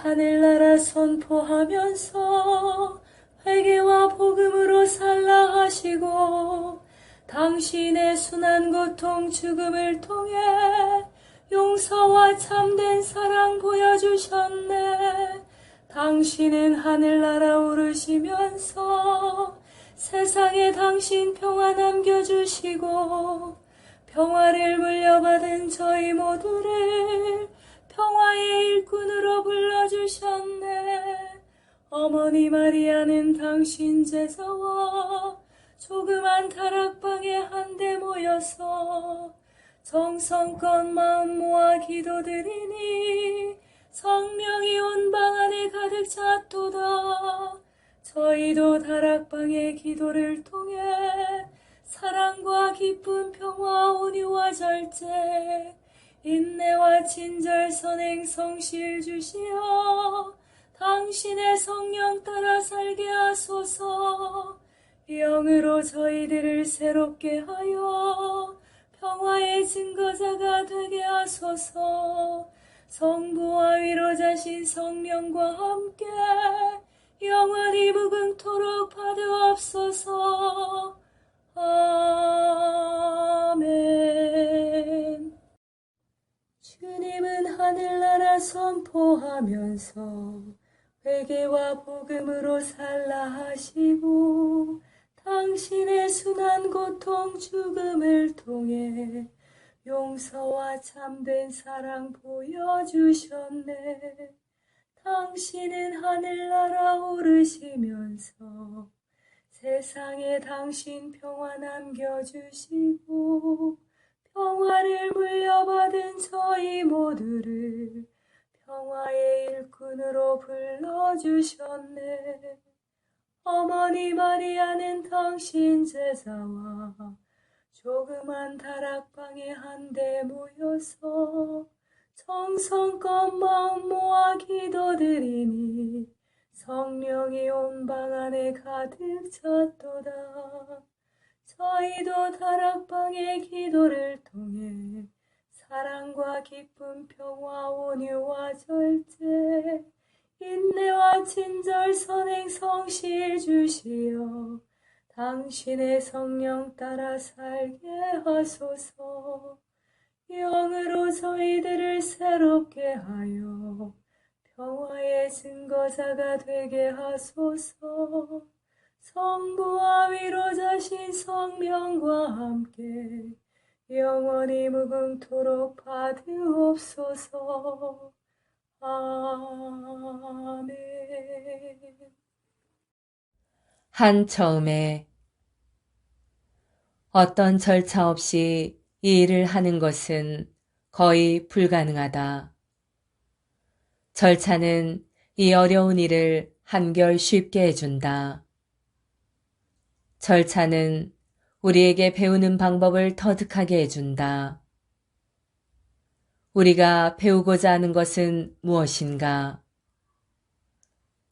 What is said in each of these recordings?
하늘나라 선포하면서 회개와 복음으로 살라 하시고 당신의 순한 고통 죽음을 통해 용서와 참된 사랑 보여주셨네. 당신은 하늘나라 오르시면서 세상에 당신 평화 남겨주시고 평화를 물려받은 저희 모두를 평화의 일꾼으로 불러주셨네. 어머니 마리아는 당신 제자와 조그만 다락방에 한데 모여서 정성껏 마음 모아 기도드리니 성령이 온 방 안에 가득 찼도다. 저희도 다락방의 기도를 통해 사랑과 기쁨, 평화, 온유와 절제, 인내와 친절, 선행, 성실 주시어 당신의 성령 따라 살게 하소서. 영으로 저희들을 새롭게 하여 평화의 증거자가 되게 하소서. 성부와 위로자신 성령과 함께 영원히 무궁토록 받으옵소서. 아멘. 주님은 하늘나라 선포하면서 회개와 복음으로 살라 하시고 당신의 순한 고통 죽음을 통해 용서와 참된 사랑 보여주셨네. 당신은 하늘나라 오르시면서 세상에 당신 평화 남겨주시고 평화를 물려받은 저희 모두를 평화의 일꾼으로 불러주셨네. 어머니 마리아는 당신 제자와 조그만 다락방에 한데 모여서 정성껏 마음 모아 기도드리니 성령이 온 방 안에 가득 찼도다. 저희도 다락방의 기도를 통해 사랑과 기쁨, 평화, 온유와 절제, 인내와 친절, 선행, 성실 주시어 당신의 성령 따라 살게 하소서. 영으로 저희들을 새롭게 하여 평화의 증거자가 되게 하소서. 성부와 위로자신 성령과 함께 영원히 무궁토록 받으옵소서. 아멘. 한 처음에 어떤 절차 없이 이 일을 하는 것은 거의 불가능하다. 절차는 이 어려운 일을 한결 쉽게 해준다. 절차는 우리에게 배우는 방법을 터득하게 해준다. 우리가 배우고자 하는 것은 무엇인가?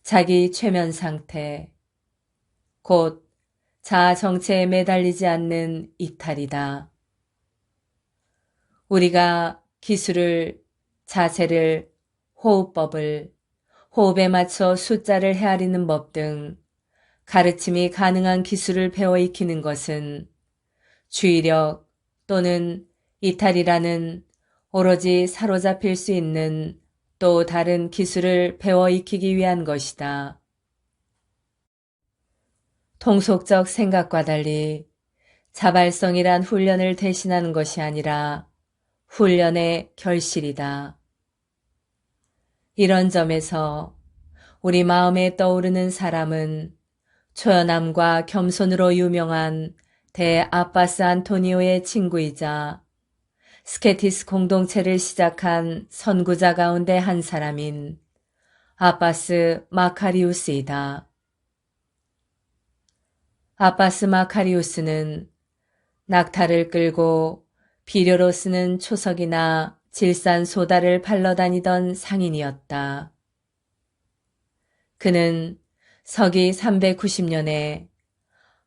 자기 최면 상태, 곧 자아 정체에 매달리지 않는 이탈이다. 우리가 기술을, 자세를, 호흡법을, 호흡에 맞춰 숫자를 헤아리는 법 등 가르침이 가능한 기술을 배워 익히는 것은 주의력 또는 이탈이라는 오로지 사로잡힐 수 있는 또 다른 기술을 배워 익히기 위한 것이다. 통속적 생각과 달리 자발성이란 훈련을 대신하는 것이 아니라 훈련의 결실이다. 이런 점에서 우리 마음에 떠오르는 사람은 초연함과 겸손으로 유명한 대 아빠스 안토니오의 친구이자 스케티스 공동체를 시작한 선구자 가운데 한 사람인 아빠스 마카리우스이다. 아빠스 마카리우스는 낙타를 끌고 비료로 쓰는 초석이나 질산 소다를 팔러 다니던 상인이었다. 그는 서기 390년에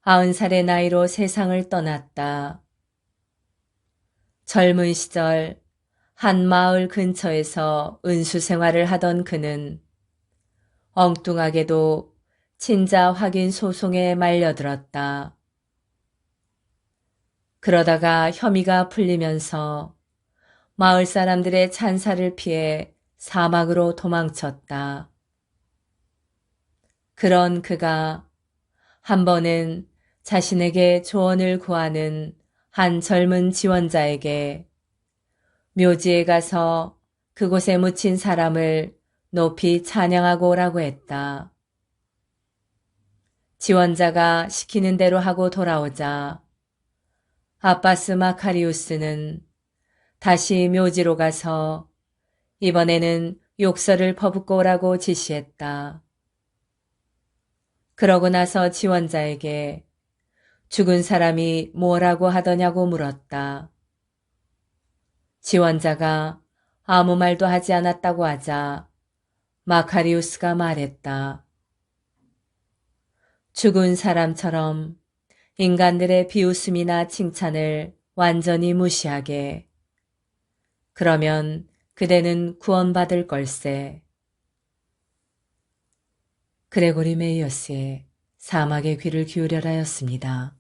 90살의 나이로 세상을 떠났다. 젊은 시절 한 마을 근처에서 은수 생활을 하던 그는 엉뚱하게도 친자 확인 소송에 말려들었다. 그러다가 혐의가 풀리면서 마을 사람들의 찬사를 피해 사막으로 도망쳤다. 그런 그가 한 번은 자신에게 조언을 구하는 한 젊은 지원자에게 묘지에 가서 그곳에 묻힌 사람을 높이 찬양하고 오라고 했다. 지원자가 시키는 대로 하고 돌아오자 아바스 마카리우스는 다시 묘지로 가서 이번에는 욕설을 퍼붓고 오라고 지시했다. 그러고 나서 지원자에게 죽은 사람이 뭐라고 하더냐고 물었다. 지원자가 아무 말도 하지 않았다고 하자 마카리우스가 말했다. 죽은 사람처럼 인간들의 비웃음이나 칭찬을 완전히 무시하게. 그러면 그대는 구원받을 걸세. 그레고리 메이어스의 사막의 귀를 기울여라였습니다.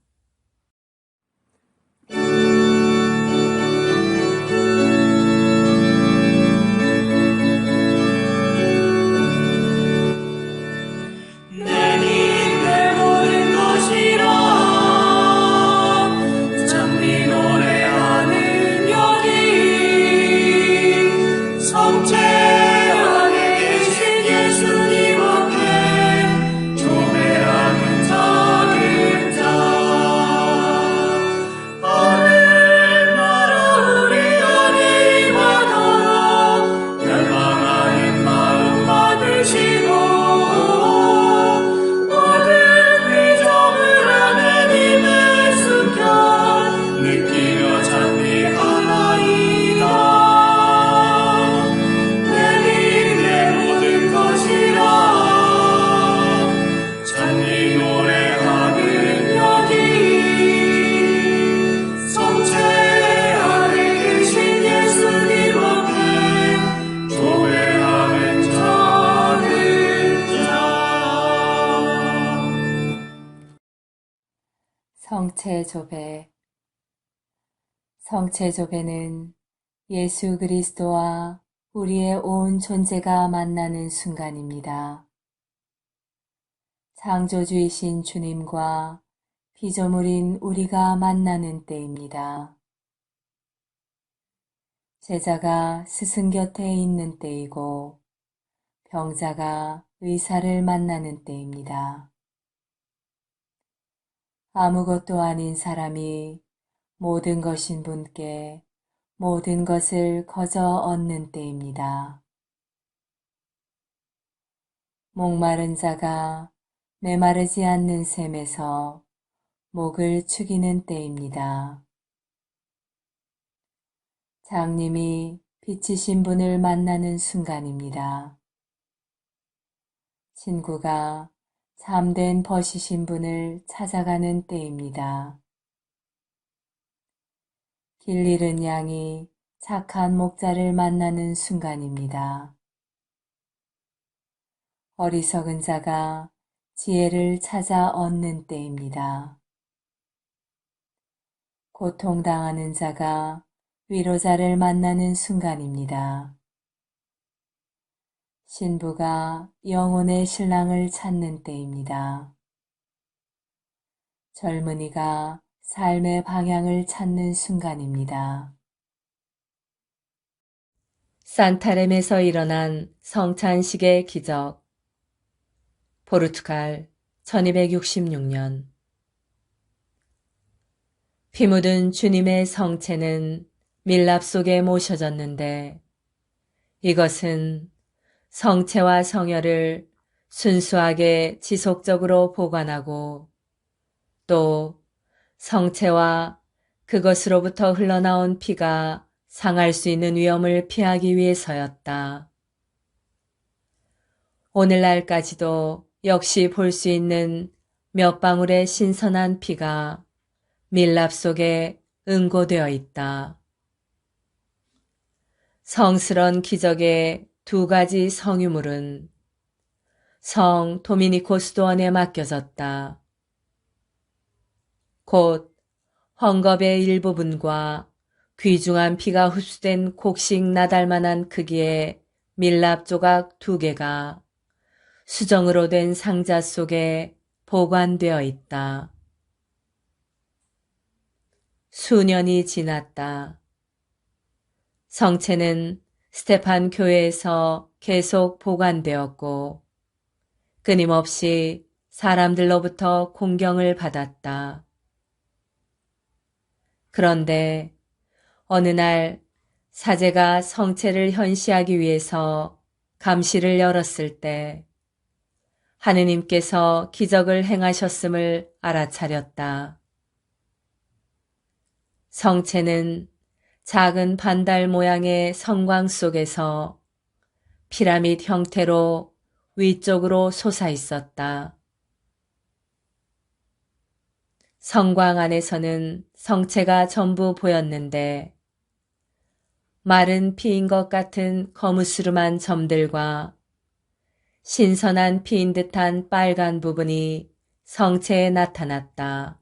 성체조배. 성체조배는 예수 그리스도와 우리의 온 존재가 만나는 순간입니다. 창조주이신 주님과 피조물인 우리가 만나는 때입니다. 제자가 스승 곁에 있는 때이고 병자가 의사를 만나는 때입니다. 아무것도 아닌 사람이 모든 것인 분께 모든 것을 거저 얻는 때입니다. 목마른 자가 메마르지 않는 샘에서 목을 축이는 때입니다. 장님이 빛이신 분을 만나는 순간입니다. 친구가 참된 벗이신 분을 찾아가는 때입니다. 길 잃은 양이 착한 목자를 만나는 순간입니다. 어리석은 자가 지혜를 찾아 얻는 때입니다. 고통당하는 자가 위로자를 만나는 순간입니다. 신부가 영혼의 신랑을 찾는 때입니다. 젊은이가 삶의 방향을 찾는 순간입니다. 산타렘에서 일어난 성찬식의 기적. 포르투갈 1266년. 피 묻은 주님의 성체는 밀랍 속에 모셔졌는데 이것은 성체와 성혈을 순수하게 지속적으로 보관하고 또 성체와 그것으로부터 흘러나온 피가 상할 수 있는 위험을 피하기 위해서였다. 오늘날까지도 역시 볼 수 있는 몇 방울의 신선한 피가 밀랍 속에 응고되어 있다. 성스런 기적의 두 가지 성유물은 성 도미니코스도원에 맡겨졌다. 곧 헝겊의 일부분과 귀중한 피가 흡수된 곡식 나달만한 크기의 밀랍 조각 2개가 수정으로 된 상자 속에 보관되어 있다. 수년이 지났다. 성체는 스테판 교회에서 계속 보관되었고 끊임없이 사람들로부터 공경을 받았다. 그런데 어느 날 사제가 성체를 현시하기 위해서 감시를 열었을 때 하느님께서 기적을 행하셨음을 알아차렸다. 성체는 작은 반달 모양의 성광 속에서 피라밋 형태로 위쪽으로 솟아 있었다. 성광 안에서는 성체가 전부 보였는데 마른 피인 것 같은 거무스름한 점들과 신선한 피인 듯한 빨간 부분이 성체에 나타났다.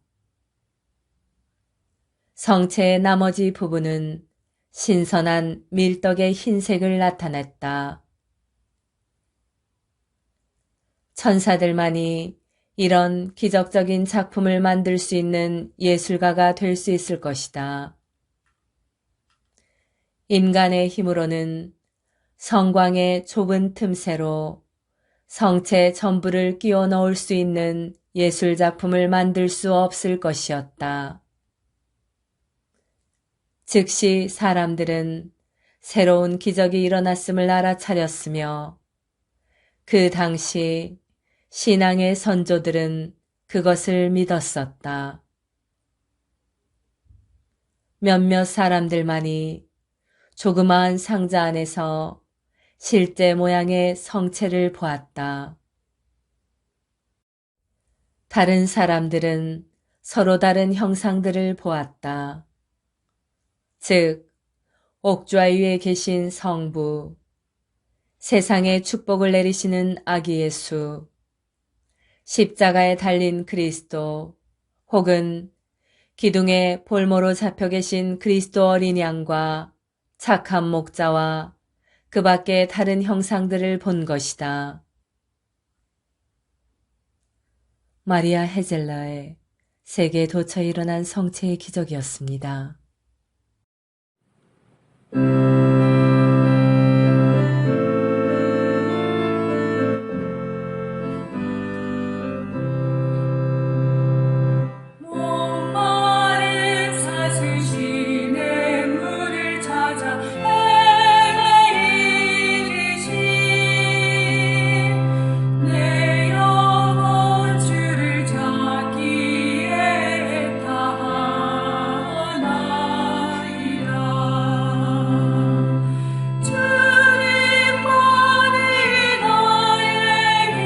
성체의 나머지 부분은 신선한 밀떡의 흰색을 나타냈다. 천사들만이 이런 기적적인 작품을 만들 수 있는 예술가가 될 수 있을 것이다. 인간의 힘으로는 성광의 좁은 틈새로 성체 전부를 끼워 넣을 수 있는 예술 작품을 만들 수 없을 것이었다. 즉시 사람들은 새로운 기적이 일어났음을 알아차렸으며 그 당시 신앙의 선조들은 그것을 믿었었다. 몇몇 사람들만이 조그마한 상자 안에서 실제 모양의 성체를 보았다. 다른 사람들은 서로 다른 형상들을 보았다. 즉, 옥좌 위에 계신 성부, 세상에 축복을 내리시는 아기 예수, 십자가에 달린 그리스도, 혹은 기둥에 볼모로 잡혀 계신 그리스도 어린 양과 착한 목자와 그 밖에 다른 형상들을 본 것이다. 마리아 헤젤러의 세계에 도처 일어난 성체의 기적이었습니다. 목마른 사슬시내 물을 찾아 헤매이듯이 내 영혼 주를 찾기에 애타하나이다. 주님만이 나의 힘,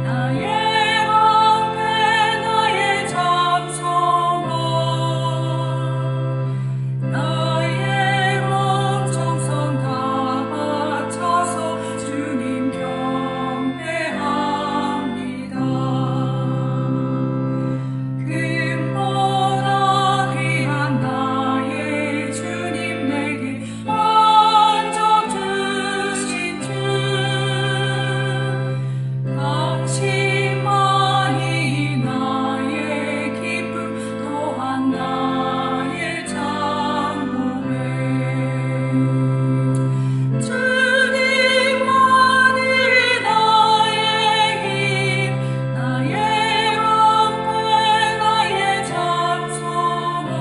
나의 방패, 나의 잠소망, 나의 목 정성 다 바쳐서 주님 경배합니다. 금보다 귀한 나의 주님, 내게 만족 주신 주, 당신만이 나의 기쁨, 또한 나의 장목에. 주님만이 나의 힘, 나의 방패, 나의 잠소망,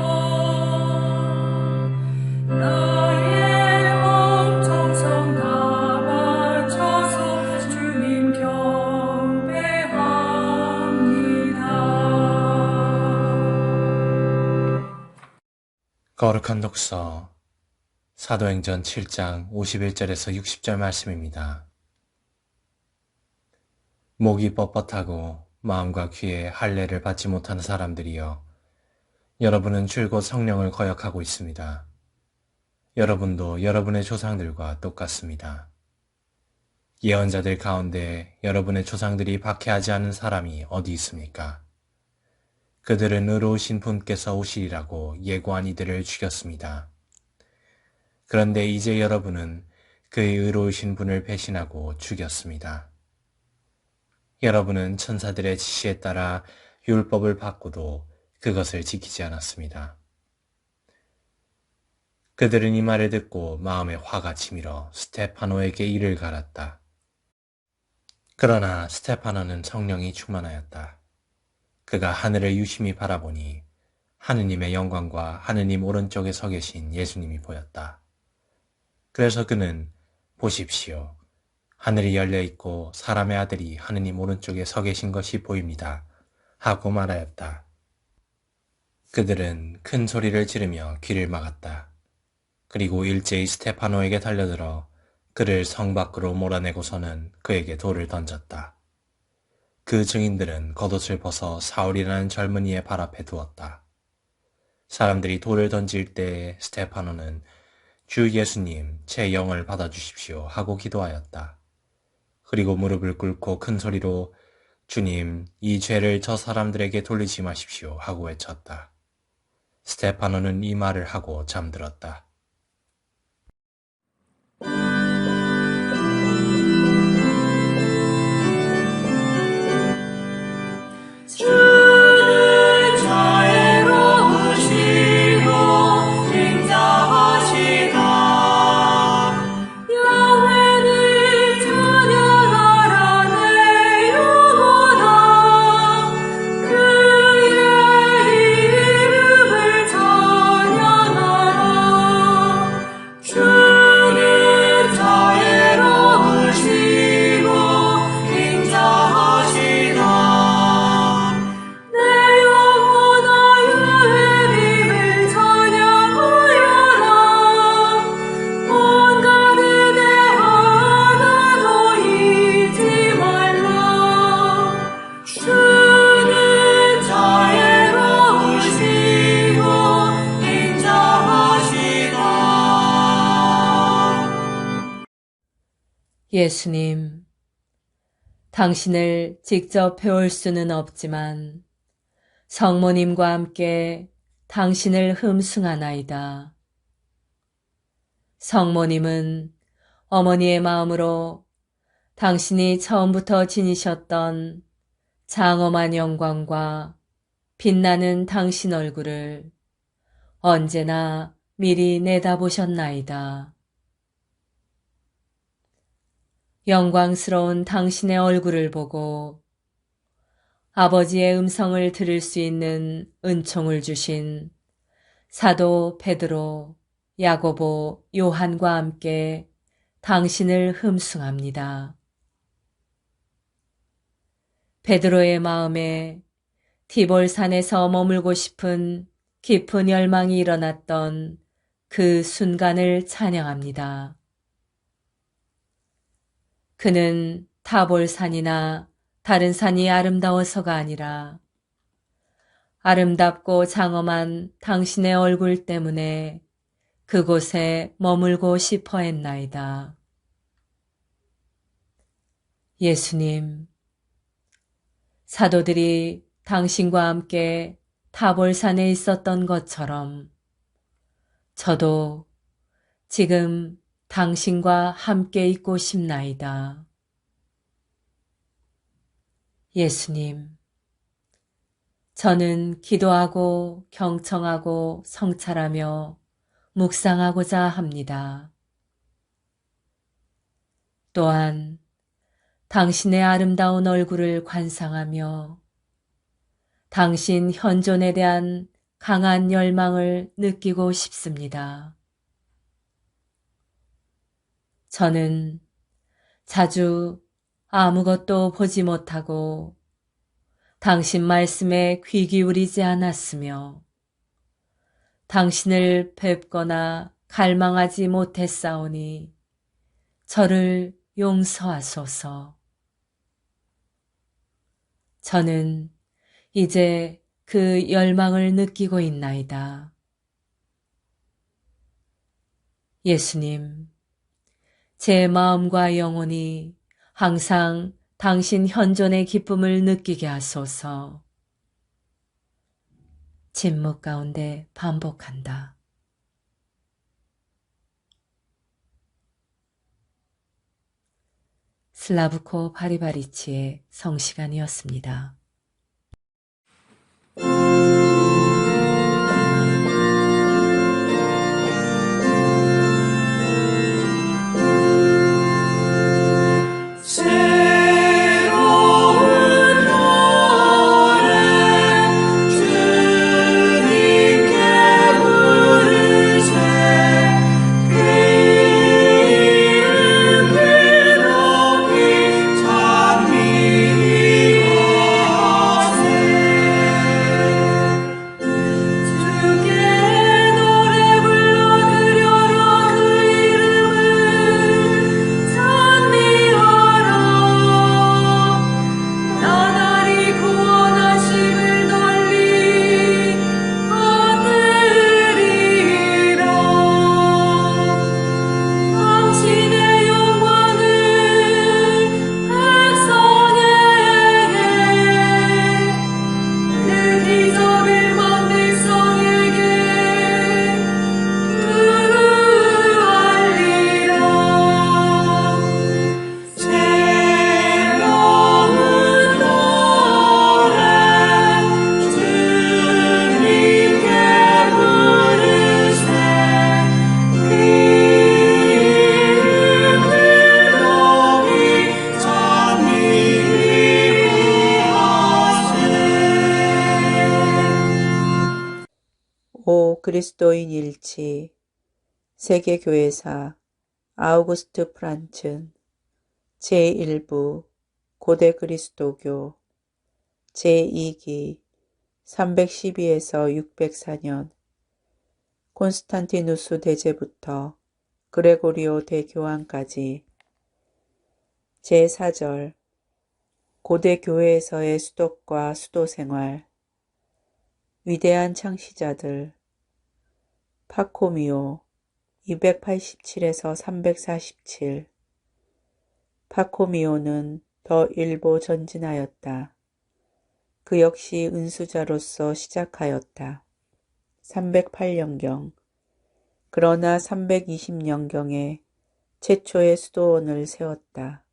나의 목 정성 다 바쳐서 주님 경배합니다. 거룩한 독서 사도행전 7장 51절에서 60절 말씀입니다. 목이 뻣뻣하고 마음과 귀에 할례를 받지 못하는 사람들이여, 여러분은 줄곧 성령을 거역하고 있습니다. 여러분도 여러분의 조상들과 똑같습니다. 예언자들 가운데 여러분의 조상들이 박해하지 않은 사람이 어디 있습니까? 그들은 의로우신 분께서 오시리라고 예고한 이들을 죽였습니다. 그런데 이제 여러분은 그의 의로우신 분을 배신하고 죽였습니다. 여러분은 천사들의 지시에 따라 율법을 받고도 그것을 지키지 않았습니다. 그들은 이 말을 듣고 마음에 화가 치밀어 스테파노에게 이를 갈았다. 그러나 스테파노는 성령이 충만하였다. 그가 하늘을 유심히 바라보니 하느님의 영광과 하느님 오른쪽에 서 계신 예수님이 보였다. 그래서 그는 보십시오. 하늘이 열려 있고 사람의 아들이 하느님 오른쪽에 서 계신 것이 보입니다. 하고 말하였다. 그들은 큰 소리를 지르며 귀를 막았다. 그리고 일제히 스테파노에게 달려들어 그를 성 밖으로 몰아내고서는 그에게 돌을 던졌다. 그 증인들은 겉옷을 벗어 사울이라는 젊은이의 발 앞에 두었다. 사람들이 돌을 던질 때에 스테파노는 주 예수님, 제 영을 받아주십시오 하고 기도하였다. 그리고 무릎을 꿇고 큰 소리로 주님, 이 죄를 저 사람들에게 돌리지 마십시오 하고 외쳤다. 스테파노는 이 말을 하고 잠들었다. 주는 자애로우시고 인자하시다. 야훼를 찬양하라 내 영혼아. 그의 이름을 찬양하라. 주는 자애로우시고 인자하시다. 내 영혼아 야훼님을 찬양하여라. 온갖 은혜 하나도 잊지 말라. 주는 자애로우시고 인자하시다. 예수님, 당신을 직접 배울 수는 없지만 성모님과 함께 당신을 흠숭하나이다. 성모님은 어머니의 마음으로 당신이 처음부터 지니셨던 장엄한 영광과 빛나는 당신 얼굴을 언제나 미리 내다보셨나이다. 영광스러운 당신의 얼굴을 보고 아버지의 음성을 들을 수 있는 은총을 주신 사도 베드로, 야고보, 요한과 함께 당신을 흠숭합니다. 베드로의 마음에 티볼산에서 머물고 싶은 깊은 열망이 일어났던 그 순간을 찬양합니다. 그는 타볼산이나 다른 산이 아름다워서가 아니라 아름답고 장엄한 당신의 얼굴 때문에 그곳에 머물고 싶어 했나이다. 예수님, 사도들이 당신과 함께 타볼산에 있었던 것처럼 저도 지금 당신과 함께 있고 싶나이다. 예수님, 저는 기도하고 경청하고 성찰하며 묵상하고자 합니다. 또한 당신의 아름다운 얼굴을 관상하며 당신 현존에 대한 강한 열망을 느끼고 싶습니다. 저는 자주 아무것도 보지 못하고 당신 말씀에 귀 기울이지 않았으며 당신을 뵙거나 갈망하지 못했사오니 저를 용서하소서. 저는 이제 그 열망을 느끼고 있나이다. 예수님, 제 마음과 영혼이 항상 당신 현존의 기쁨을 느끼게 하소서. 침묵 가운데 반복한다. 슬라브코 파리바리치의 성시간이었습니다. 새로운 노래 주님께 부르세 그 이름 높이 찬미하세 주께 노래 불러 드려라 그 이름을 찬미하라 나날이 구원하심을 널리 받으리라 당신의 영광을 백성에게 그 기적을 만백성에게 두루알리라 새로운 노래 주님께 부르세 그 이름 높이 찬미하세 오 그리스도인 일치 세계교회사 아우구스트 프란츠 제1부 고대 그리스도교 제2기 312에서 604년 콘스탄티누스 대제부터 그레고리오 대교황까지 제4절 고대 교회에서의 수독과 수도생활 위대한 창시자들 파코미오 287에서 347 파코미오는 더 일보 전진하였다. 그 역시 은수자로서 시작하였다. 308년경 그러나 320년경에 최초의 수도원을 세웠다.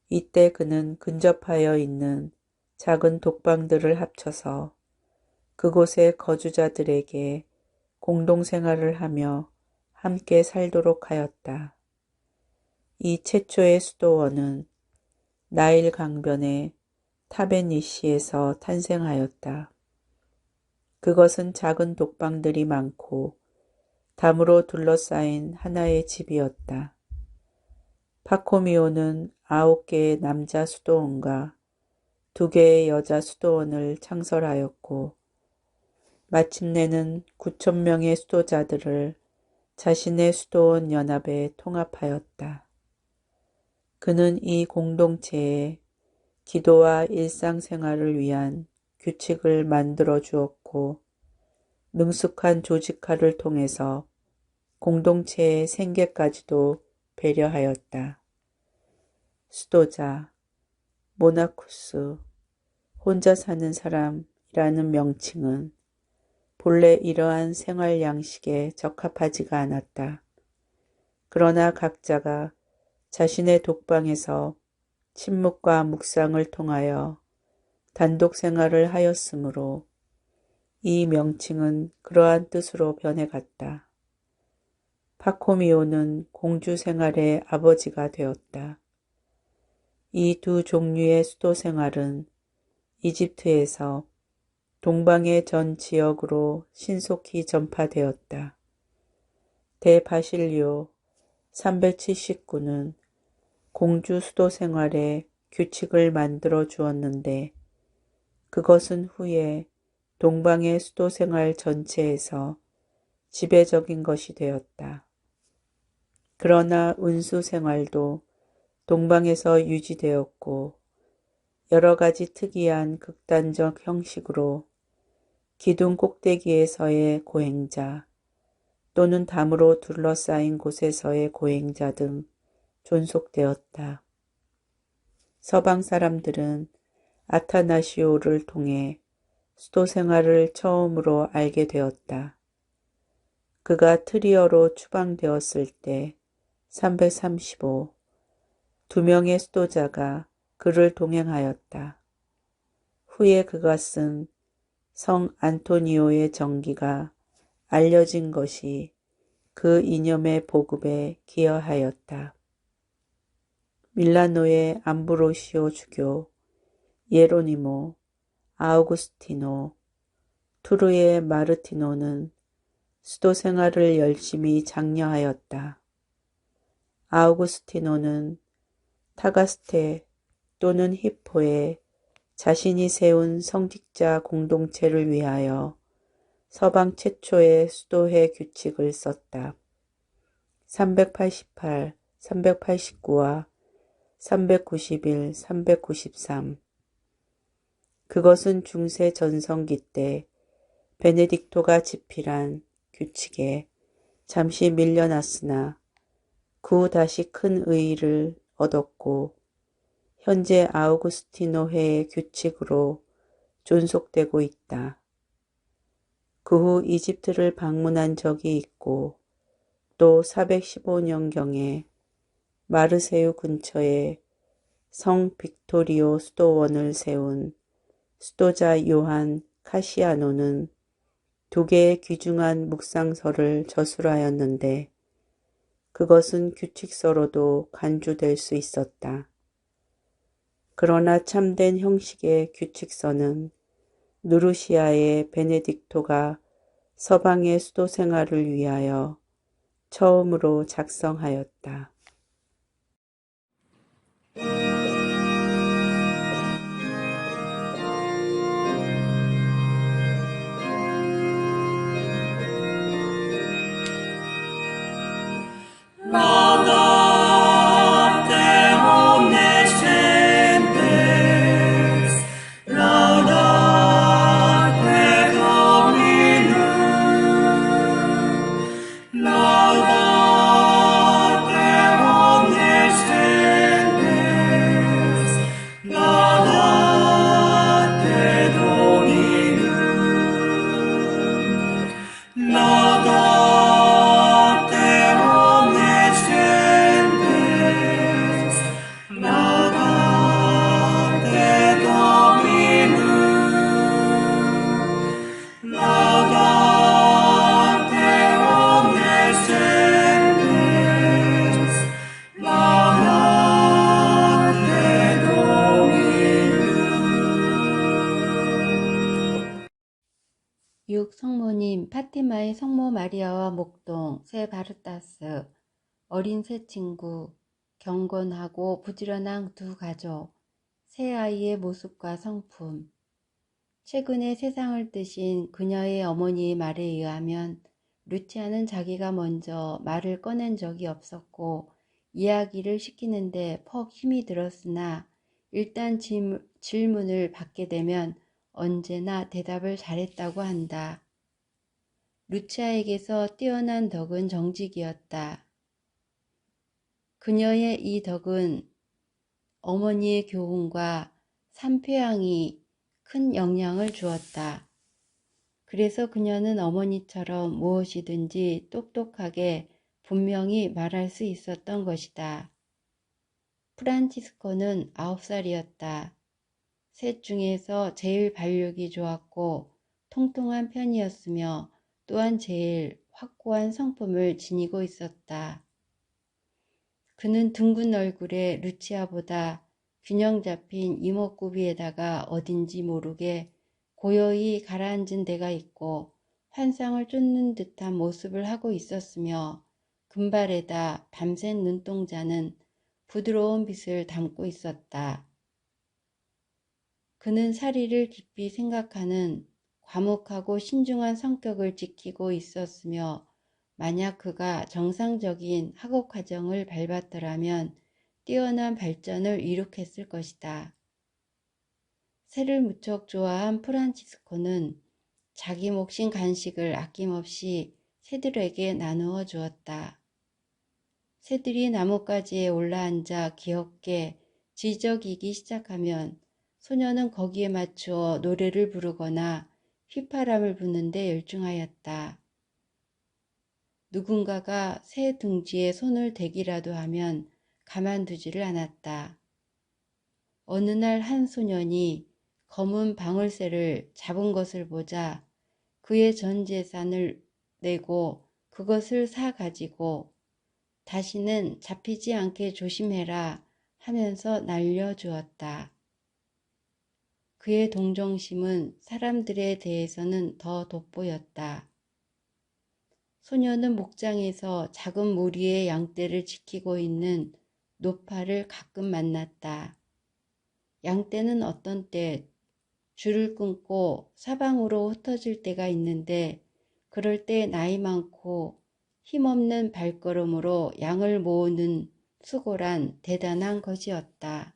이때 그는 근접하여 있는 작은 독방들을 합쳐서 그곳의 거주자들에게 공동생활을 하며 함께 살도록 하였다. 이 최초의 수도원은 나일 강변의 타베니시에서 탄생하였다. 그것은 작은 독방들이 많고 담으로 둘러싸인 하나의 집이었다. 파코미오는 9개의 남자 수도원과 2개의 여자 수도원을 창설하였고 마침내는 9,000명의 수도자들을 자신의 수도원 연합에 통합하였다. 그는 이 공동체에 기도와 일상생활을 위한 규칙을 만들어 주었고 능숙한 조직화를 통해서 공동체의 생계까지도 배려하였다. 수도자, 모나쿠스, 혼자 사는 사람이라는 명칭은 본래 이러한 생활 양식에 적합하지가 않았다. 그러나 각자가 자신의 독방에서 침묵과 묵상을 통하여 단독 생활을 하였으므로 이 명칭은 그러한 뜻으로 변해갔다. 파코미오는 공주 생활의 아버지가 되었다. 이 두 종류의 수도 생활은 이집트에서 동방의 전 지역으로 신속히 전파되었다. 대바실리오 379는 공주 수도 생활에 규칙을 만들어 주었는데 그것은 후에 동방의 수도 생활 전체에서 지배적인 것이 되었다. 그러나 운수 생활도 동방에서 유지되었고 여러 가지 특이한 극단적 형식으로 기둥 꼭대기에서의 고행자 또는 담으로 둘러싸인 곳에서의 고행자 등 존속되었다. 서방 사람들은 아타나시오를 통해 수도 생활을 처음으로 알게 되었다. 그가 트리어로 추방되었을 때 335, 2명의 수도자가 그를 동행하였다. 후에 그가 쓴 성 안토니오의 전기가 알려진 것이 그 이념의 보급에 기여하였다. 밀라노의 암브로시오 주교, 예로니모, 아우구스티노, 투르의 마르티노는 수도 생활을 열심히 장려하였다. 아우구스티노는 타가스테 또는 히포에 자신이 세운 성직자 공동체를 위하여 서방 최초의 수도회 규칙을 썼다. 388, 389와 391, 393. 그것은 중세 전성기 때 베네딕토가 집필한 규칙에 잠시 밀려났으나 구 다시 큰 의의를 얻었고 현재 아우구스티노회의 규칙으로 존속되고 있다. 그 후 이집트를 방문한 적이 있고 또 415년경에 마르세유 근처에 성 빅토리오 수도원을 세운 수도자 요한 카시아노는 2개의 귀중한 묵상서를 저술하였는데 그것은 규칙서로도 간주될 수 있었다. 그러나 참된 형식의 규칙서는 누르시아의 베네딕토가 서방의 수도 생활을 위하여 처음으로 작성하였다. Laudate omnes gentes, laudate Dominum, laudate omnes gentes, laudate Dominum, laudate omnes gentes, laudate Dominum, laudate omnes gentes, laudate Dominum. 6. 성모님, 파티마의 성모 마리아와 목동, 새 바르타스, 어린 새 친구, 경건하고 부지런한 두 가족, 새 아이의 모습과 성품. 최근에 세상을 뜨신 그녀의 어머니의 말에 의하면 루치아는 자기가 먼저 말을 꺼낸 적이 없었고 이야기를 시키는데 퍽 힘이 들었으나 일단 질문을 받게 되면 언제나 대답을 잘했다고 한다. 루치아에게서 뛰어난 덕은 정직이었다. 그녀의 이 덕은 어머니의 교훈과 삼표양이 큰 영향을 주었다. 그래서 그녀는 어머니처럼 무엇이든지 똑똑하게 분명히 말할 수 있었던 것이다. 프란치스코는 9살이었다. 셋 중에서 제일 발육이 좋았고 통통한 편이었으며 또한 제일 확고한 성품을 지니고 있었다. 그는 둥근 얼굴에 루치아보다 균형 잡힌 이목구비에다가 어딘지 모르게 고요히 가라앉은 데가 있고 환상을 쫓는 듯한 모습을 하고 있었으며 금발에다 밤샌 눈동자는 부드러운 빛을 담고 있었다. 그는 사리를 깊이 생각하는 과묵하고 신중한 성격을 지키고 있었으며 만약 그가 정상적인 학업 과정을 밟았더라면 뛰어난 발전을 이룩했을 것이다. 새를 무척 좋아한 프란치스코는 자기 몫인 간식을 아낌없이 새들에게 나누어 주었다. 새들이 나뭇가지에 올라앉아 귀엽게 지저귀기 시작하면 소녀는 거기에 맞추어 노래를 부르거나 휘파람을 부는 데 열중하였다. 누군가가 새 둥지에 손을 대기라도 하면 가만두지를 않았다. 어느 날 한 소년이 검은 방울새를 잡은 것을 보자 그의 전 재산을 내고 그것을 사 가지고 다시는 잡히지 않게 조심해라 하면서 날려주었다. 그의 동정심은 사람들에 대해서는 더 돋보였다. 소녀는 목장에서 작은 무리의 양떼를 지키고 있는 노파를 가끔 만났다. 양떼는 어떤 때 줄을 끊고 사방으로 흩어질 때가 있는데 그럴 때 나이 많고 힘없는 발걸음으로 양을 모으는 수고란 대단한 것이었다.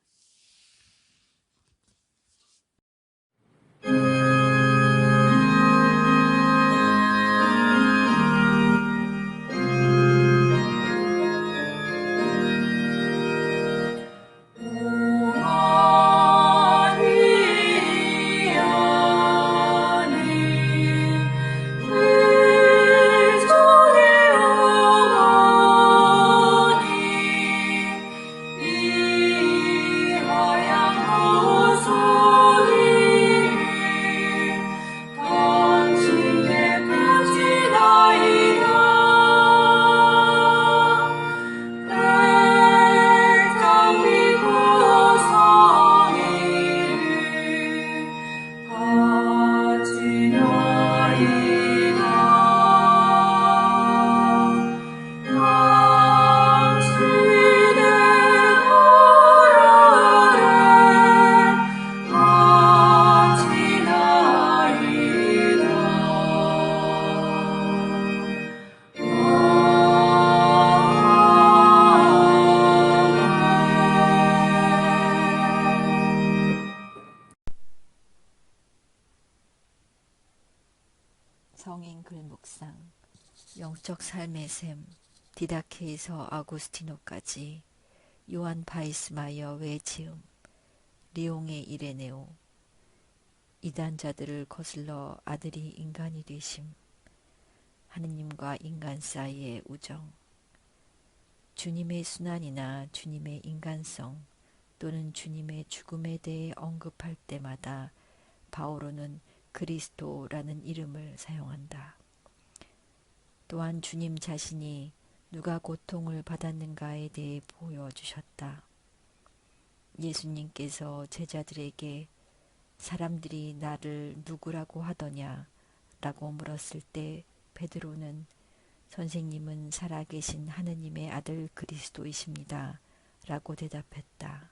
성인 글묵상 영적 삶의 샘 디다케에서 아구스티노까지 요한 바이스마이어 외지음 리옹의 이레네오 이단자들을 거슬러 아들이 인간이 되심 하느님과 인간 사이의 우정 주님의 순환이나 주님의 인간성 또는 주님의 죽음에 대해 언급할 때마다 바오로는 그리스도라는 이름을 사용한다. 또한 주님 자신이 누가 고통을 받았는가에 대해 보여주셨다. 예수님께서 제자들에게 사람들이 나를 누구라고 하더냐 라고 물었을 때 베드로는 선생님은 살아계신 하느님의 아들 그리스도이십니다 라고 대답했다.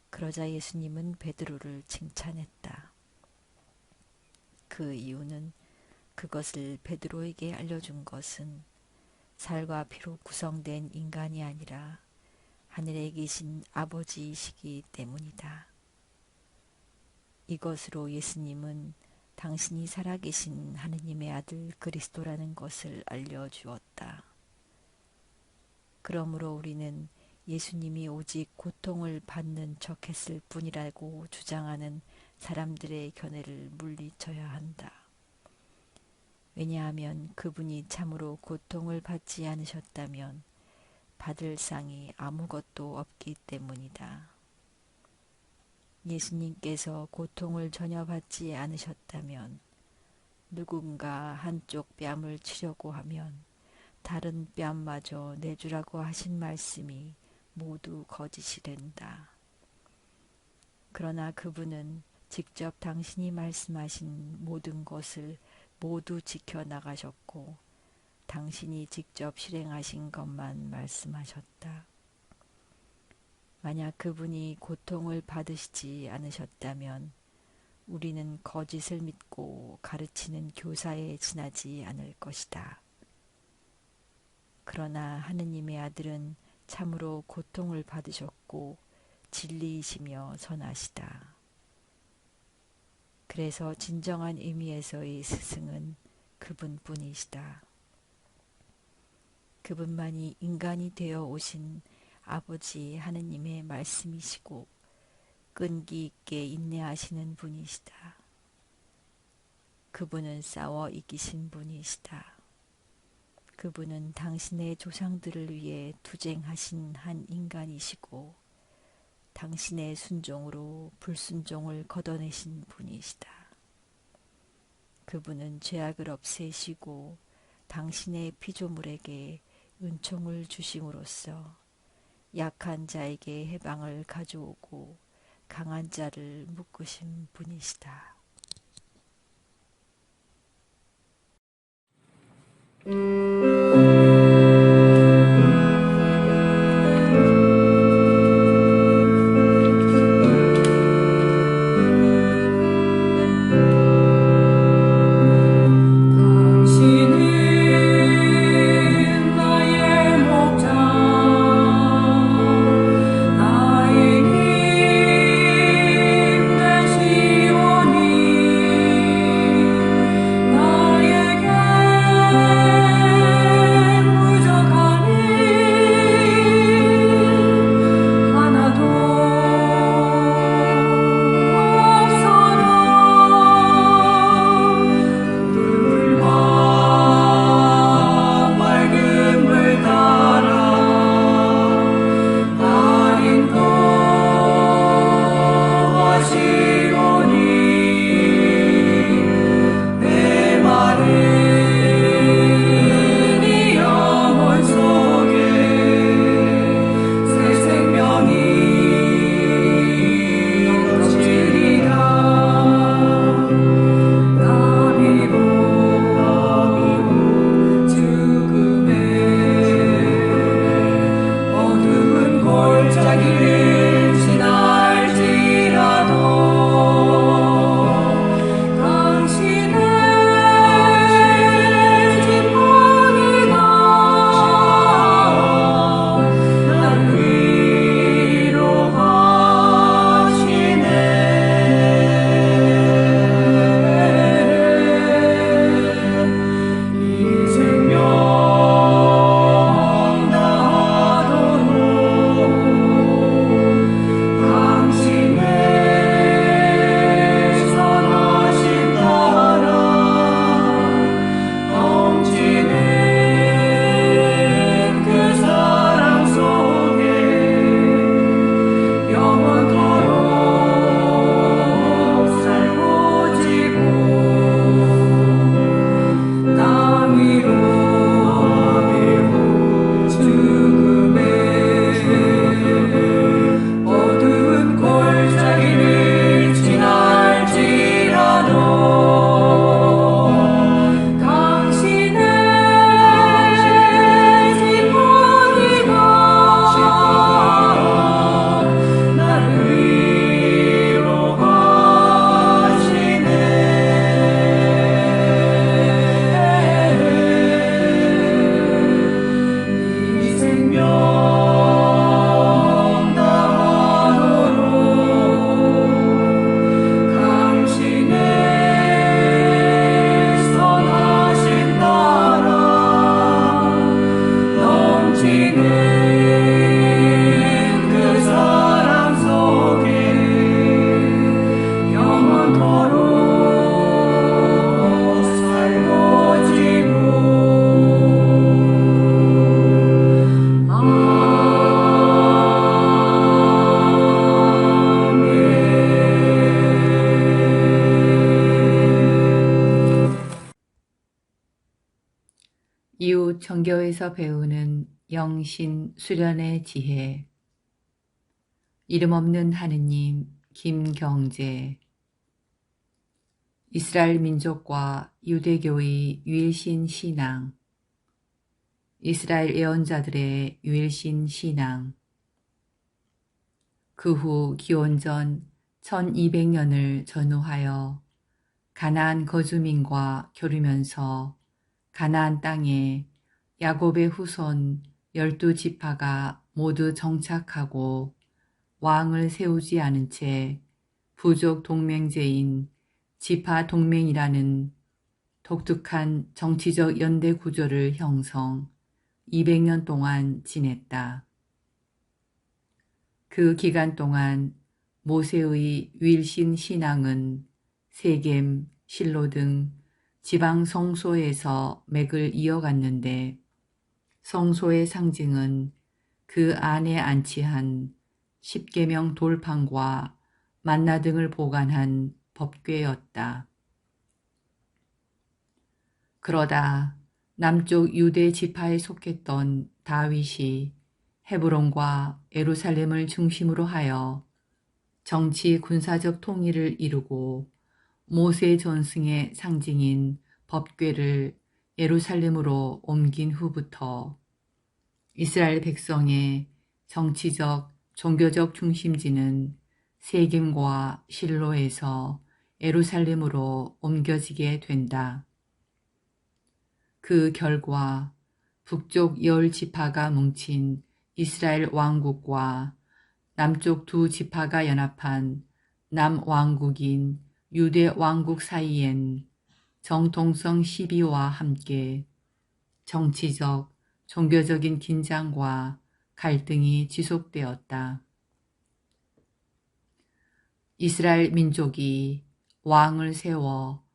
그러자 예수님은 베드로를 칭찬했다. 그 이유는 그것을 베드로에게 알려준 것은 살과 피로 구성된 인간이 아니라 하늘에 계신 아버지이시기 때문이다. 이것으로 예수님은 당신이 살아계신 하느님의 아들 그리스도라는 것을 알려주었다. 그러므로 우리는 예수님이 오직 고통을 받는 척 했을 뿐이라고 주장하는 사람들의 견해를 물리쳐야 한다. 왜냐하면 그분이 참으로 고통을 받지 않으셨다면 받을 상이 아무것도 없기 때문이다. 예수님께서 고통을 전혀 받지 않으셨다면 누군가 한쪽 뺨을 치려고 하면 다른 뺨마저 내주라고 하신 말씀이 모두 거짓이 된다. 그러나 그분은 직접 당신이 말씀하신 모든 것을 모두 지켜나가셨고 당신이 직접 실행하신 것만 말씀하셨다. 만약 그분이 고통을 받으시지 않으셨다면 우리는 거짓을 믿고 가르치는 교사에 지나지 않을 것이다. 그러나 하느님의 아들은 참으로 고통을 받으셨고 진리이시며 선하시다. 그래서 진정한 의미에서의 스승은 그분뿐이시다. 그분만이 인간이 되어 오신 아버지 하느님의 말씀이시고 끈기 있게 인내하시는 분이시다. 그분은 싸워 이기신 분이시다. 그분은 당신의 조상들을 위해 투쟁하신 한 인간이시고 당신의 순종으로 불순종을 걷어내신 분이시다. 그분은 죄악을 없애시고 당신의 피조물에게 은총을 주심으로써 약한 자에게 해방을 가져오고 강한 자를 묶으신 분이시다. 이웃 정교에서 배우는 영신 수련의 지혜. 이름 없는 하느님. 김경재. 이스라엘 민족과 유대교의 유일신 신앙. 이스라엘 예언자들의 유일신 신앙. 그 후 기원전 1200년을 전후하여 가나안 거주민과 겨루면서 가나안 땅에 야곱의 후손 12지파가 모두 정착하고 왕을 세우지 않은 채 부족 동맹제인 지파 동맹이라는 독특한 정치적 연대 구조를 형성 200년 동안 지냈다. 그 기간 동안 모세의 윌신 신앙은 세겜, 실로 등 지방 성소에서 맥을 이어갔는데 성소의 상징은 그 안에 안치한 십계명 돌판과 만나 등을 보관한 법궤였다. 그러다 남쪽 유대 지파에 속했던 다윗이 헤브론과 예루살렘을 중심으로 하여 정치 군사적 통일을 이루고 모세 전승의 상징인 법궤를 예루살렘으로 옮긴 후부터 이스라엘 백성의 정치적, 종교적 중심지는 세겜과 실로에서 예루살렘으로 옮겨지게 된다. 그 결과 북쪽 10지파가 뭉친 이스라엘 왕국과 남쪽 2지파가 연합한 남왕국인 유대 왕국 사이엔 정통성 시비와 함께 정치적, 종교적인 긴장과 갈등이 지속되었다. 이스라엘 민족이 왕을 세워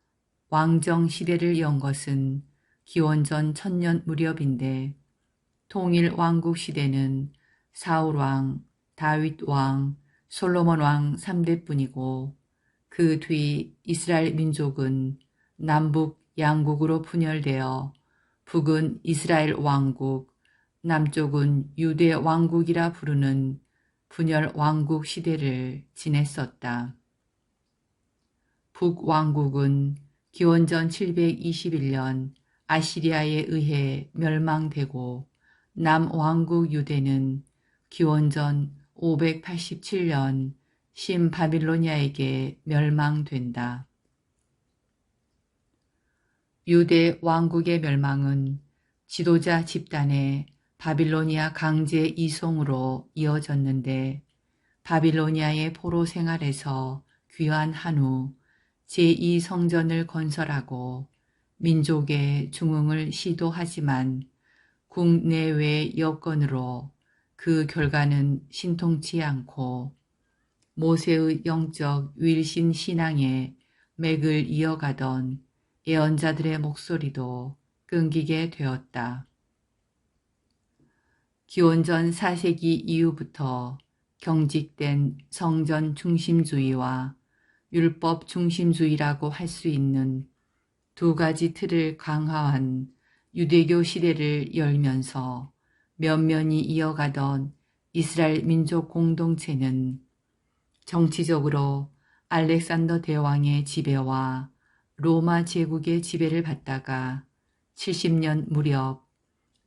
왕정 시대를 연 것은 기원전 1000년 무렵인데 통일 왕국 시대는 사울왕, 다윗왕, 솔로몬왕 3대뿐이고 그 뒤 이스라엘 민족은 남북 양국으로 분열되어 북은 이스라엘 왕국, 남쪽은 유대 왕국이라 부르는 분열 왕국 시대를 지냈었다. 북왕국은 기원전 721년 아시리아에 의해 멸망되고 남왕국 유대는 기원전 587년 신바빌로니아에게 멸망된다. 유대 왕국의 멸망은 지도자 집단의 바빌로니아 강제 이송으로 이어졌는데 바빌로니아의 포로 생활에서 귀환한 후 제2성전을 건설하고 민족의 중흥을 시도하지만 국내외 여건으로 그 결과는 신통치 않고 모세의 영적 윌신 신앙에 맥을 이어가던 예언자들의 목소리도 끊기게 되었다. 기원전 4세기 이후부터 경직된 성전 중심주의와 율법 중심주의라고 할 수 있는 두 가지 틀을 강화한 유대교 시대를 열면서 면면이 이어가던 이스라엘 민족 공동체는 정치적으로 알렉산더 대왕의 지배와 로마 제국의 지배를 받다가 70년 무렵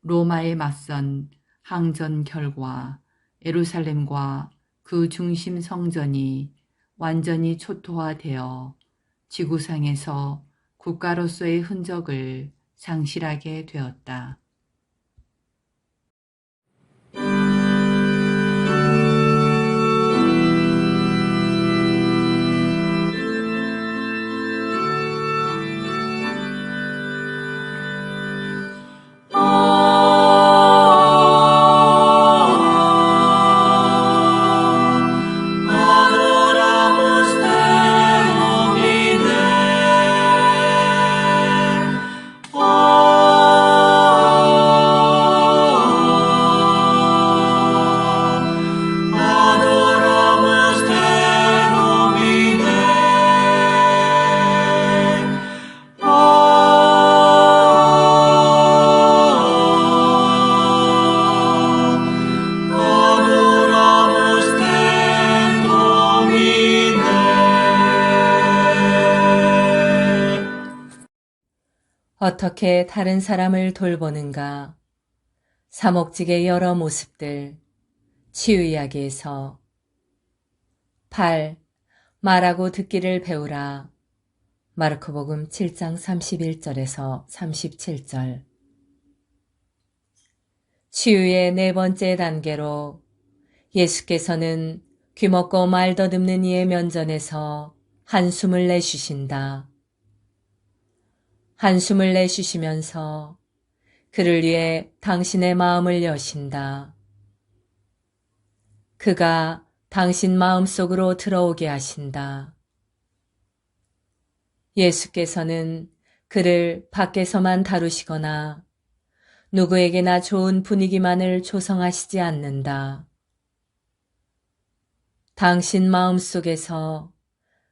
로마에 맞선 항전 결과 예루살렘과 그 중심 성전이 완전히 초토화되어 지구상에서 국가로서의 흔적을 상실하게 되었다. 어떻게 다른 사람을 돌보는가? 사목직의 여러 모습들. 치유 이야기에서 8. 말하고 듣기를 배우라. 마르코복음 7장 31절에서 37절. 치유의 네 번째 단계로 예수께서는 귀먹고 말 더듬는 이의 면전에서 한숨을 내쉬신다. 한숨을 내쉬시면서 그를 위해 당신의 마음을 여신다. 그가 당신 마음속으로 들어오게 하신다. 예수께서는 그를 밖에서만 다루시거나 누구에게나 좋은 분위기만을 조성하시지 않는다. 당신 마음속에서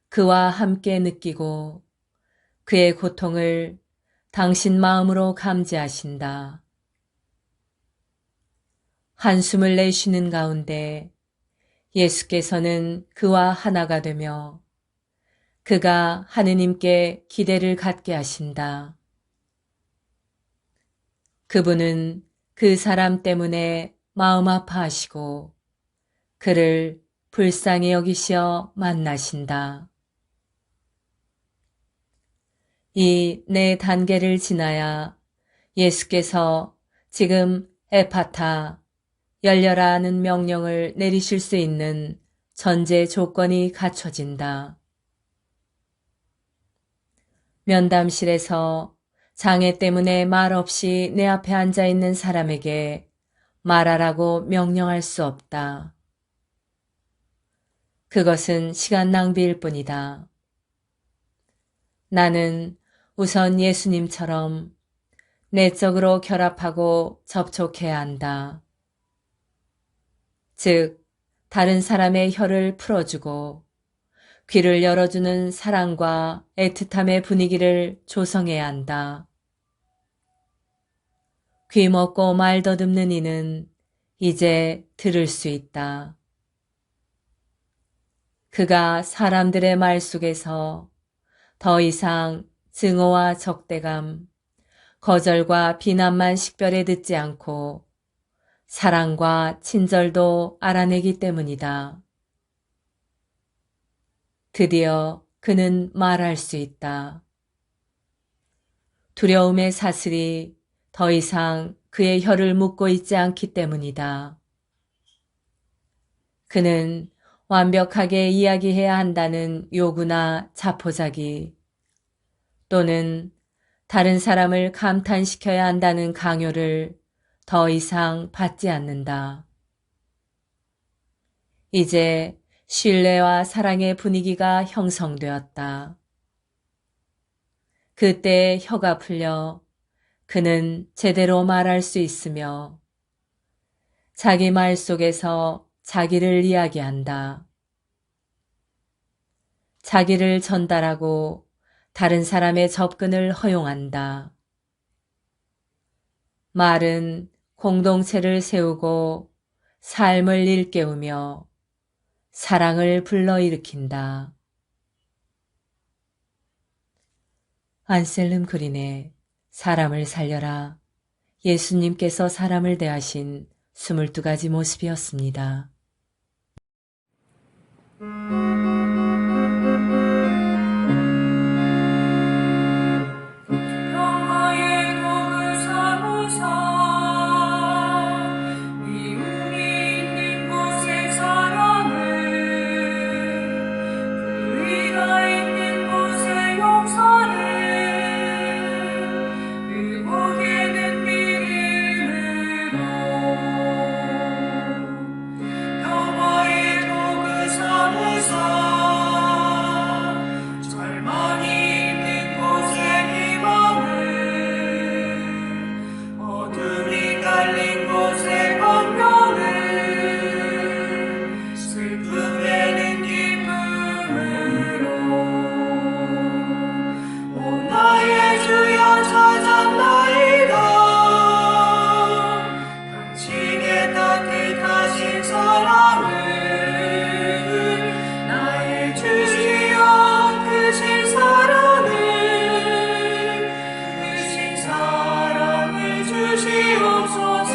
그와 함께 느끼고 그의 고통을 당신 마음으로 감지하신다. 한숨을 내쉬는 가운데 예수께서는 그와 하나가 되며 그가 하느님께 기대를 갖게 하신다. 그분은 그 사람 때문에 마음 아파하시고 그를 불쌍히 여기시어 만나신다. 이 네 단계를 지나야 예수께서 지금 에파타, 열려라 하는 명령을 내리실 수 있는 전제 조건이 갖춰진다. 면담실에서 장애 때문에 말없이 내 앞에 앉아 있는 사람에게 말하라고 명령할 수 없다. 그것은 시간 낭비일 뿐이다. 나는 우선 예수님처럼 내적으로 결합하고 접촉해야 한다. 즉, 다른 사람의 혀를 풀어주고 귀를 열어주는 사랑과 애틋함의 분위기를 조성해야 한다. 귀 먹고 말 더듬는 이는 이제 들을 수 있다. 그가 사람들의 말 속에서 더 이상 증오와 적대감, 거절과 비난만 식별해 듣지 않고 사랑과 친절도 알아내기 때문이다. 드디어 그는 말할 수 있다. 두려움의 사슬이 더 이상 그의 혀를 묶고 있지 않기 때문이다. 그는 완벽하게 이야기해야 한다는 요구나 자포자기 또는 다른 사람을 감탄시켜야 한다는 강요를 더 이상 받지 않는다. 이제 신뢰와 사랑의 분위기가 형성되었다. 그때 혀가 풀려 그는 제대로 말할 수 있으며 자기 말 속에서 자기를 이야기한다. 자기를 전달하고 다른 사람의 접근을 허용한다. 말은 공동체를 세우고 삶을 일깨우며 사랑을 불러일으킨다. 안셀름 그린의 사람을 살려라. 예수님께서 사람을 대하신 22가지 모습이었습니다. 평화의 복을 삼으사 미움이 있는 곳의 사랑을 불의가 있는 곳의 용서를 의복에는 믿음으로 평화의 복을 삼으사 절망이 있는 곳에 희망을 어둠이 깔린 곳에 광명을 슬픔에는 기쁨으로 오 나의 주여 찾았나이다 당신의 따뜻하신 사랑을 나의 주시여 크신 사랑을 주시옵소서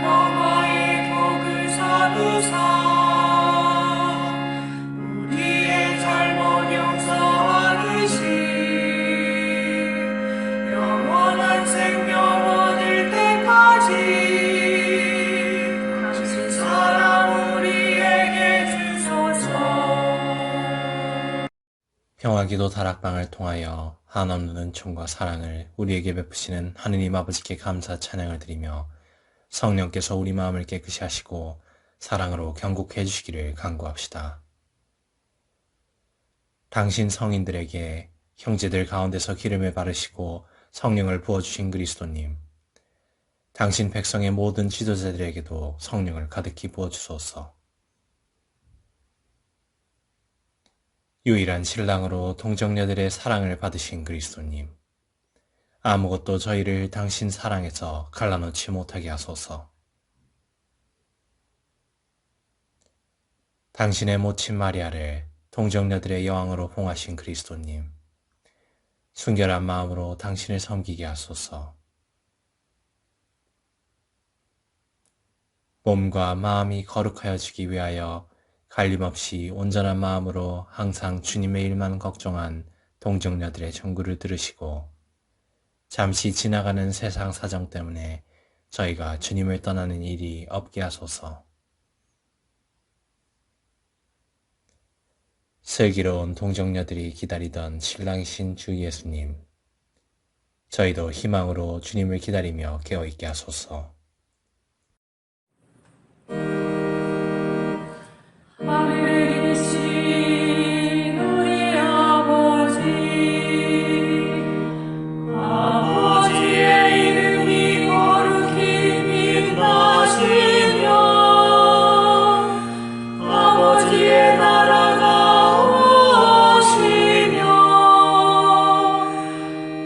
평화의 복을 삼으사 우리의 잘못 용서하듯이 영원한 생명 얻을 때까지 당신 사랑 우리에게 주소서. 평화기도 다락방을 통하여 한없는 은총과 사랑을 우리에게 베푸시는 하느님 아버지께 감사 찬양을 드리며 성령께서 우리 마음을 깨끗이 하시고 사랑으로 경고해 주시기를 간구합시다. 당신 성인들에게 형제들 가운데서 기름을 바르시고 성령을 부어주신 그리스도님, 당신 백성의 모든 지도자들에게도 성령을 가득히 부어주소서. 유일한 신랑으로 동정녀들의 사랑을 받으신 그리스도님, 아무것도 저희를 당신 사랑에서 갈라놓지 못하게 하소서. 당신의 모친 마리아를 동정녀들의 여왕으로 봉하신 그리스도님, 순결한 마음으로 당신을 섬기게 하소서. 몸과 마음이 거룩하여지기 위하여 갈림없이 온전한 마음으로 항상 주님의 일만 걱정한 동정녀들의 전구를 들으시고 잠시 지나가는 세상 사정 때문에 저희가 주님을 떠나는 일이 없게 하소서. 슬기로운 동정녀들이 기다리던 신랑이신 주 예수님, 저희도 희망으로 주님을 기다리며 깨어있게 하소서. 하늘에 계신 우리 아버지의 이름이 거룩히 빛나시며 아버지의 나라가 오시며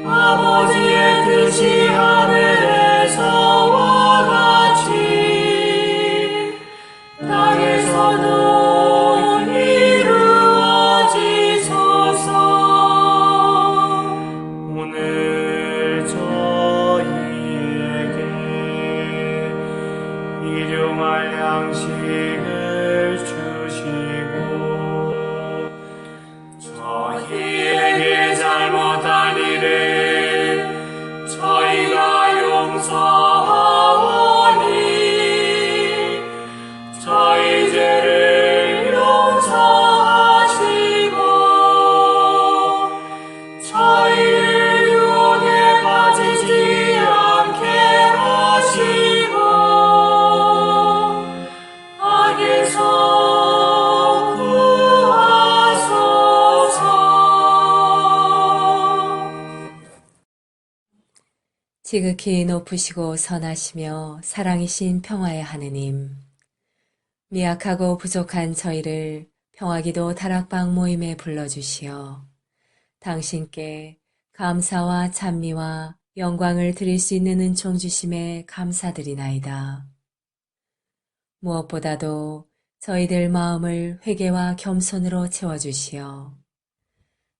아버지의 뜻이 하늘에서와 같이 땅에서도 이루어지소서. 오늘 저희에게 일용할 양식을 주시고 저희에게 잘못한 일을 저희가 용서하오니 저희 죄를 용서하시고 저희를 유혹에 빠지지 않게 하시고 악에서 구하소서. 지극히 높으시고 선하시며 사랑이신 평화의 하느님, 미약하고 부족한 저희를 평화기도 다락방 모임에 불러주시어 당신께 감사와 찬미와 영광을 드릴 수 있는 은총 주심에 감사드리나이다. 무엇보다도 저희들 마음을 회개와 겸손으로 채워주시어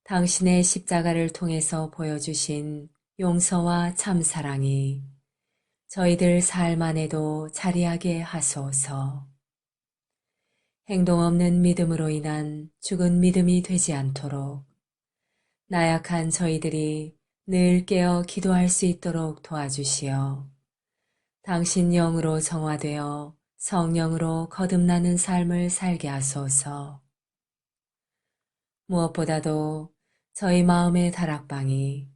당신의 십자가를 통해서 보여주신 용서와 참사랑이 저희들 삶 안에도 자리하게 하소서. 행동 없는 믿음으로 인한 죽은 믿음이 되지 않도록 나약한 저희들이 늘 깨어 기도할 수 있도록 도와주시어 당신 영으로 정화되어 성령으로 거듭나는 삶을 살게 하소서. 무엇보다도 저희 마음의 다락방이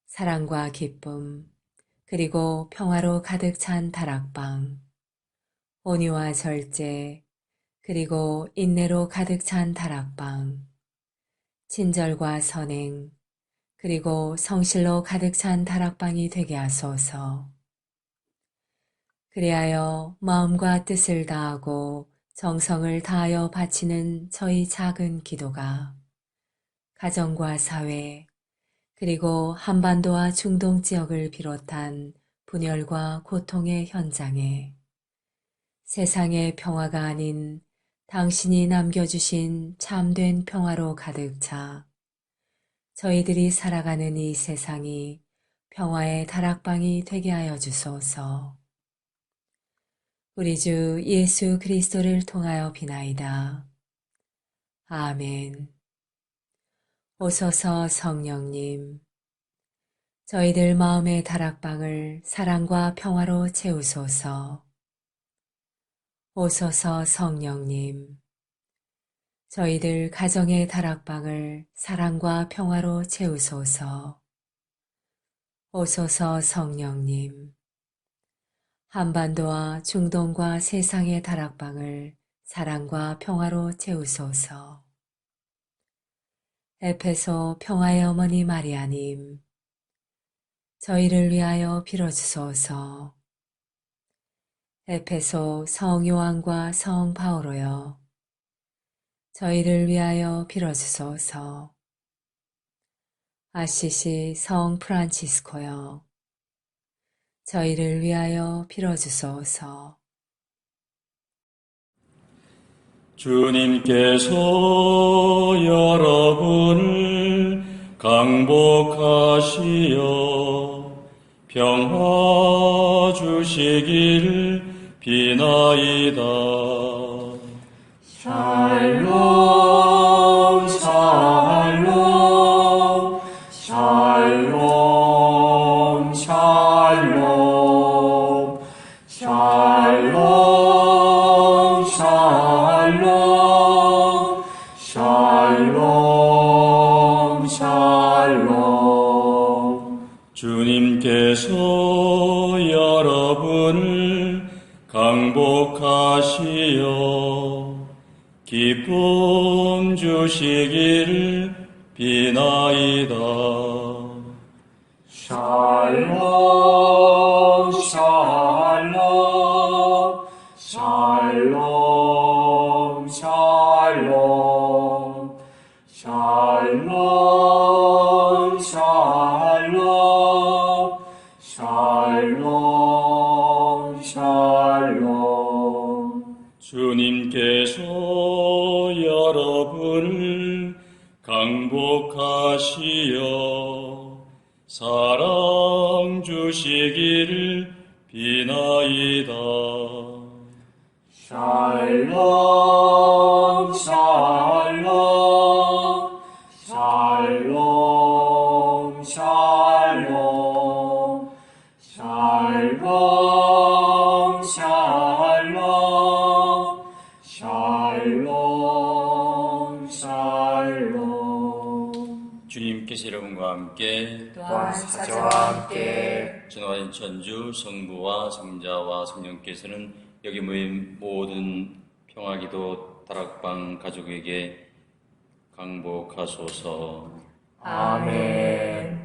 사랑과 기쁨 그리고 평화로 가득 찬 다락방, 온유와 절제 그리고 인내로 가득 찬 다락방, 친절과 선행 그리고 성실로 가득 찬 다락방이 되게 하소서. 그리하여 마음과 뜻을 다하고 정성을 다하여 바치는 저희 작은 기도가 가정과 사회 그리고 한반도와 중동 지역을 비롯한 분열과 고통의 현장에 세상의 평화가 아닌 당신이 남겨주신 참된 평화로 가득 차 저희들이 살아가는 이 세상이 평화의 다락방이 되게 하여 주소서. 우리 주 예수 그리스도를 통하여 비나이다. 아멘. 오소서 성령님, 저희들 마음의 다락방을 사랑과 평화로 채우소서. 오소서 성령님, 저희들 가정의 다락방을 사랑과 평화로 채우소서. 오소서 성령님, 한반도와 중동과 세상의 다락방을 사랑과 평화로 채우소서. 에페소 평화의 어머니 마리아님, 저희를 위하여 빌어주소서. 에페소 성 요한과 성 바오로여, 저희를 위하여 빌어주소서. 아시시 성 프란치스코여, 저희를 위하여 빌어주소서. 주님께서 여러분을 강복하시어 평화 주시길 비나이다. 샬롬 샬롬 샬롬 샬롬 샬롬 샬롬 샬롬 샬롬. 주님께서 여러분을 강복하시어 기쁨 주시길 비나이다. 샬롬 샬롬 샬롬 샬롬 샬롬 샬롬 샬롬 샬롬. 주님께서 여러분을 강복하시어 사랑 주시길 비나이다. 샬롬 샬롬 샬롬 샬롬 샬롬 샬롬 샬롬 샬롬. 주님께서 여러분과 함께 또한 사자와 함께 전화인 천주 성부와 성자와 성령께서는 여기 모인 모든 평화기도 다락방 가족에게 강복하소서. 아멘.